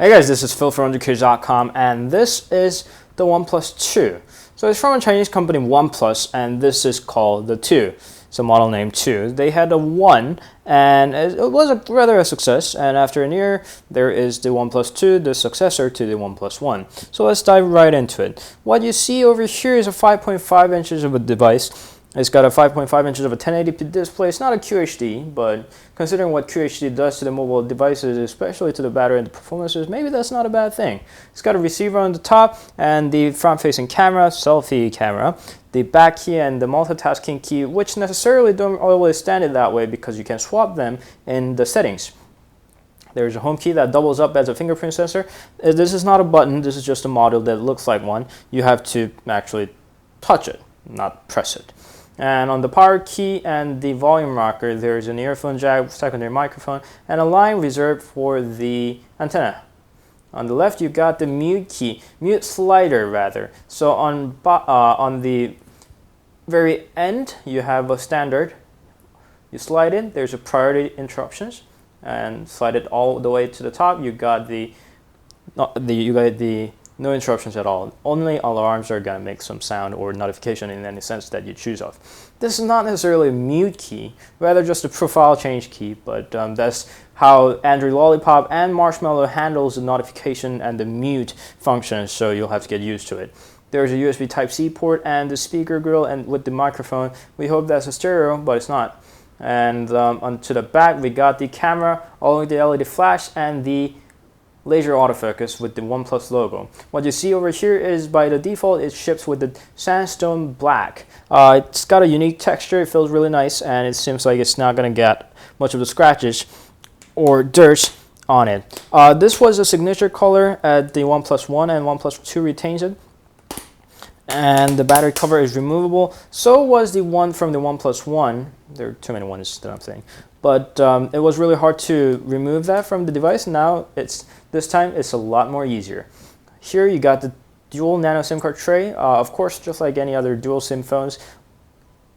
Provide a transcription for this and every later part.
Hey guys, this is Phil from underkids.com, and this is the OnePlus 2. So it's from a Chinese company, OnePlus, and this is called the 2. It's a model name 2. They had a 1, and it was rather a success, and after a year, there is the OnePlus 2, the successor to the OnePlus 1. So let's dive right into it. What you see over here is a 5.5 inches of a device. It's got a 5.5 inches of a 1080p display. It's not a QHD, but considering what QHD does to the mobile devices, especially to the battery and the performances, maybe that's not a bad thing. It's got a receiver on the top and the front-facing camera, selfie camera, the back key and the multitasking key, which necessarily don't always stand it that way because you can swap them in the settings. There's a home key that doubles up as a fingerprint sensor. This is not a button, this is just a module that looks like one. You have to actually touch it, not press it. And on the power key and the volume rocker, there's an earphone jack, secondary microphone, and a line reserved for the antenna. On the left, you got the mute slider rather. So on the very end, you have a standard. You slide it, there's a priority interruptions, and slide it all the way to the top. You got the no interruptions at all. Only alarms are gonna make some sound or notification in any sense that you choose of. This is not necessarily a mute key, rather just a profile change key, but that's how Android Lollipop and Marshmallow handles the notification and the mute functions, so you'll have to get used to it. There's a USB Type-C port and the speaker grill, and with the microphone, we hope that's a stereo, but it's not. And onto the back, we got the camera, along with the LED flash, and the laser autofocus with the OnePlus logo. What you see over here is by the default it ships with the sandstone black. It's got a unique texture, it feels really nice, and it seems like it's not going to get much of the scratches or dirt on it. This was a signature color at the OnePlus 1, and OnePlus 2 retains it. And the battery cover is removable. So was the one from the OnePlus 1. There are too many ones that I'm saying. But it was really hard to remove that from the device. Now this time it's a lot more easier. Here you got the dual nano SIM card tray. Of course, just like any other dual SIM phones,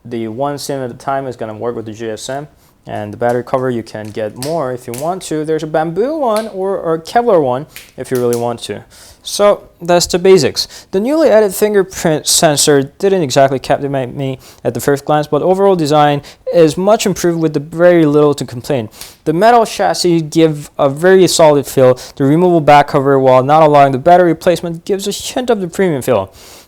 the one SIM at a time is going to work with the GSM. And the battery cover, you can get more if you want to. There's a bamboo one or a Kevlar one if you really want to. So that's the basics. The newly added fingerprint sensor didn't exactly captivate me at the first glance, but overall design is much improved with very little to complain. The metal chassis give a very solid feel. The removable back cover, while not allowing the battery replacement, gives a hint of the premium feel.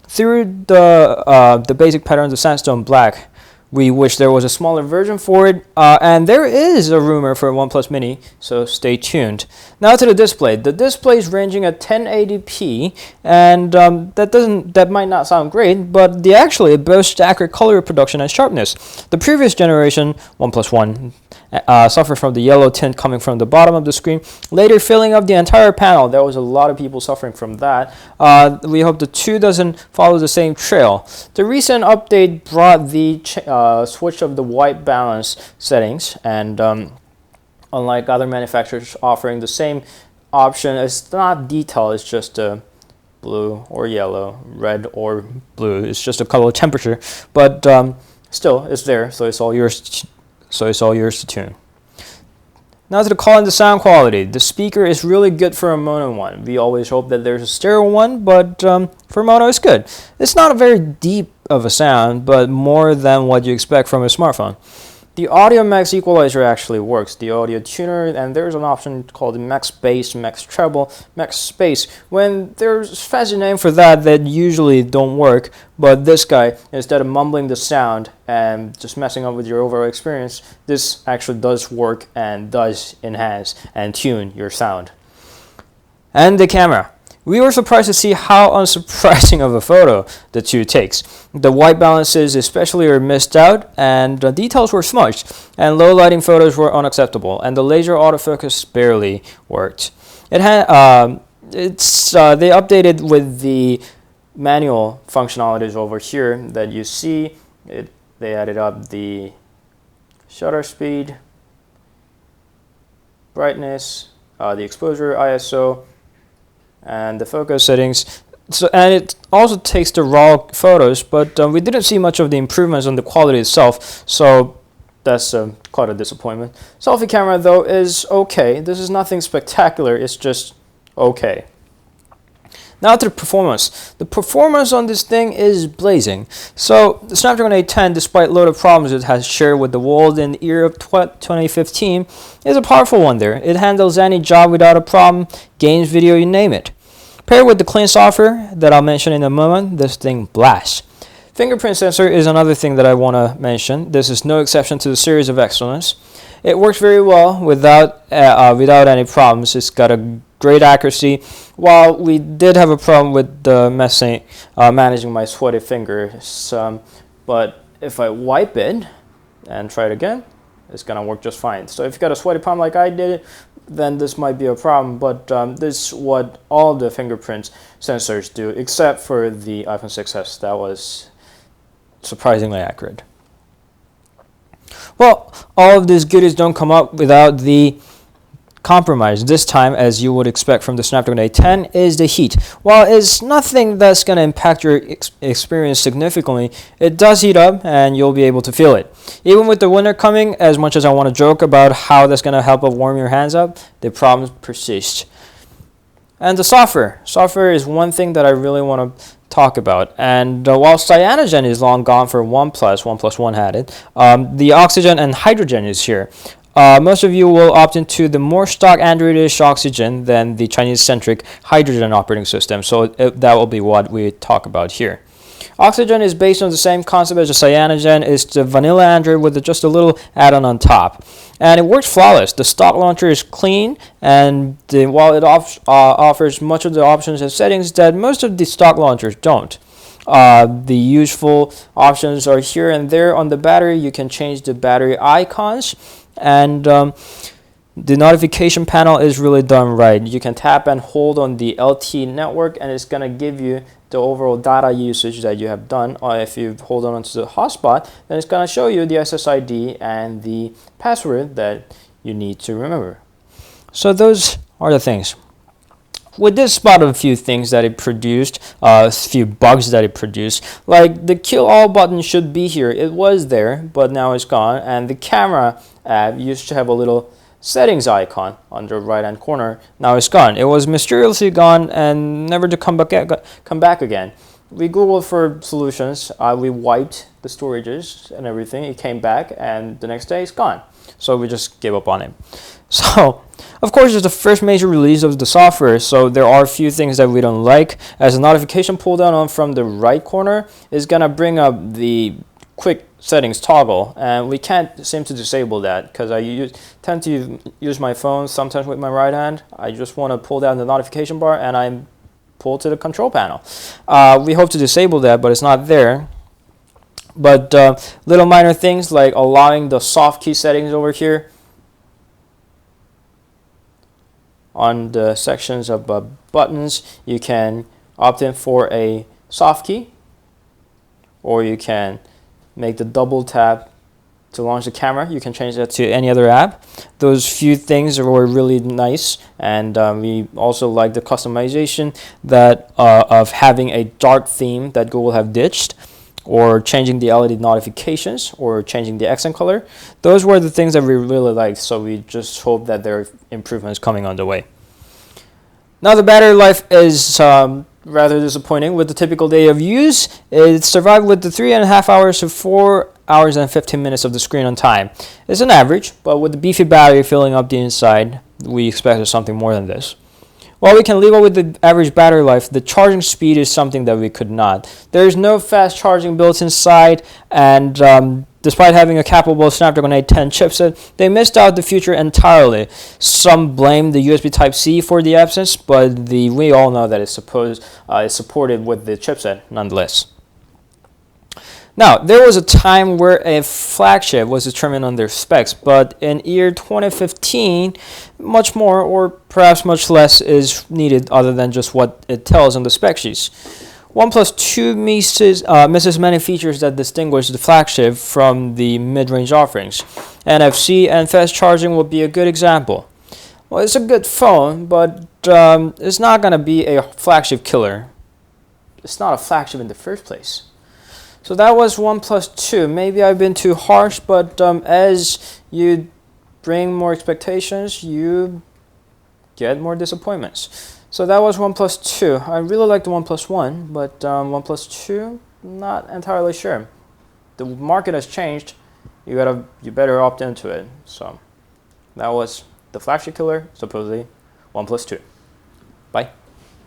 Through the basic patterns of sandstone black, we wish there was a smaller version for it, and there is a rumor for a OnePlus Mini, so stay tuned. Now to the display. The display is ranging at 1080p, and that might not sound great, but actually it boasts accurate color reproduction and sharpness. The previous generation, OnePlus 1, suffered from the yellow tint coming from the bottom of the screen, later filling up the entire panel. There was a lot of people suffering from that. We hope the 2 doesn't follow the same trail. The recent update brought the switch of the white balance settings, and unlike other manufacturers offering the same option, it's not detailed, it's just blue or yellow, red or blue. It's just a color temperature, but still it's there, so it's all yours to tune. Now to the call and the sound quality. The speaker is really good for a mono one. We always hope that there's a stereo one, but for mono it's good. It's not a very deep of a sound, but more than what you expect from a smartphone. The Audio Max equalizer actually works. The audio tuner, and there's an option called the Max Bass, Max Treble, Max Space. When there's a fancy name for that usually don't work, but this guy, instead of mumbling the sound and just messing up with your overall experience, this actually does work and does enhance and tune your sound. And the camera. We were surprised to see how unsurprising of a photo the 2 takes. The white balances especially are missed out, and the details were smudged, and low lighting photos were unacceptable, and the laser autofocus barely worked. They updated with the manual functionalities over here that you see. They added up the shutter speed, brightness, the exposure, ISO, and the focus settings. And it also takes the raw photos, but we didn't see much of the improvements on the quality itself, so that's quite a disappointment. Selfie camera though is okay. This is nothing spectacular, it's just okay. Now to the performance. The performance on this thing is blazing. So the Snapdragon 810, despite a lot of problems it has shared with the world in the year of 2015, is a powerful one there. It handles any job without a problem, games, video, you name it. Paired with the clean software that I'll mention in a moment, this thing blasts. Fingerprint sensor is another thing that I want to mention. This is no exception to the series of excellence. It works very well without any problems. It's got a great accuracy. While we did have a problem with the managing my sweaty fingers, but if I wipe it and try it again, it's gonna work just fine. So if you got a sweaty palm like I did, then this might be a problem. But this is what all the fingerprint sensors do, except for the iPhone 6s. That was surprisingly accurate. Well, all of these goodies don't come up without the compromise. This time, as you would expect from the Snapdragon 810, is the heat. While it's nothing that's going to impact your experience significantly, it does heat up and you'll be able to feel it. Even with the winter coming, as much as I want to joke about how that's going to help warm your hands up, the problems persist. And the software. Software is one thing that I really want to talk about. And while cyanogen is long gone for OnePlus One had it, the oxygen and hydrogen is here. Most of you will opt into the more stock Android-ish oxygen than the Chinese-centric hydrogen operating system, so that will be what we talk about here. Oxygen is based on the same concept as the cyanogen. It's the vanilla Android with just a little add-on on top. And it works flawless. The stock launcher is clean, and while it offers much of the options and settings that most of the stock launchers don't. The useful options are here and there. On the battery, you can change the battery icons, and the notification panel is really done right. You can tap and hold on the LTE network, and it's going to give you the overall data usage that you have done. Or if you hold on to the hotspot, then it's going to show you the SSID and the password that you need to remember. So those are the things. We did spot a few things that it produced, a few bugs that it produced. Like the kill all button should be here. It was there, but now it's gone. And the camera app used to have a little settings icon on the right hand corner. Now it's gone. It was mysteriously gone and never to come back again. We Googled for solutions. We wiped the storages and everything. It came back, and the next day it's gone. So we just gave up on it. So, of course, it's the first major release of the software, so there are a few things that we don't like. As a notification pull down on from the right corner is going to bring up the quick settings toggle, and we can't seem to disable that because I tend to use my phone sometimes with my right hand. I just want to pull down the notification bar and I pull to the control panel. We hope to disable that, but it's not there. But little minor things like allowing the soft key settings over here on the sections of buttons, you can opt in for a soft key, or you can make the double tap to launch the camera. You can change that to any other app. Those few things were really nice, and we also like the customization that of having a dark theme that Google have ditched, or changing the LED notifications, or changing the accent color. Those were the things that we really liked, so we just hope that there are improvements coming on the way. Now the battery life is rather disappointing. With the typical day of use, it survived with the 3.5 hours to 4 hours and 15 minutes of the screen on time. It's an average, but with the beefy battery filling up the inside, we expected something more than this. While we can leave it with the average battery life, the charging speed is something that we could not. There is no fast charging built inside, and despite having a capable Snapdragon 810 chipset, they missed out the future entirely. Some blame the USB Type-C for the absence, but we all know that it's supported with the chipset nonetheless. Now, there was a time where a flagship was determined on their specs, but in year 2015, much more or perhaps much less is needed other than just what it tells on the spec sheets. OnePlus 2 misses many features that distinguish the flagship from the mid-range offerings. NFC and fast charging would be a good example. Well, it's a good phone, but it's not going to be a flagship killer. It's not a flagship in the first place. So that was OnePlus 2. Maybe I've been too harsh, but as you bring more expectations, you get more disappointments. So that was OnePlus 2. I really like the OnePlus 1, but OnePlus 2, not entirely sure. The market has changed. You better opt into it. So that was the flagship killer, supposedly OnePlus 2. Bye.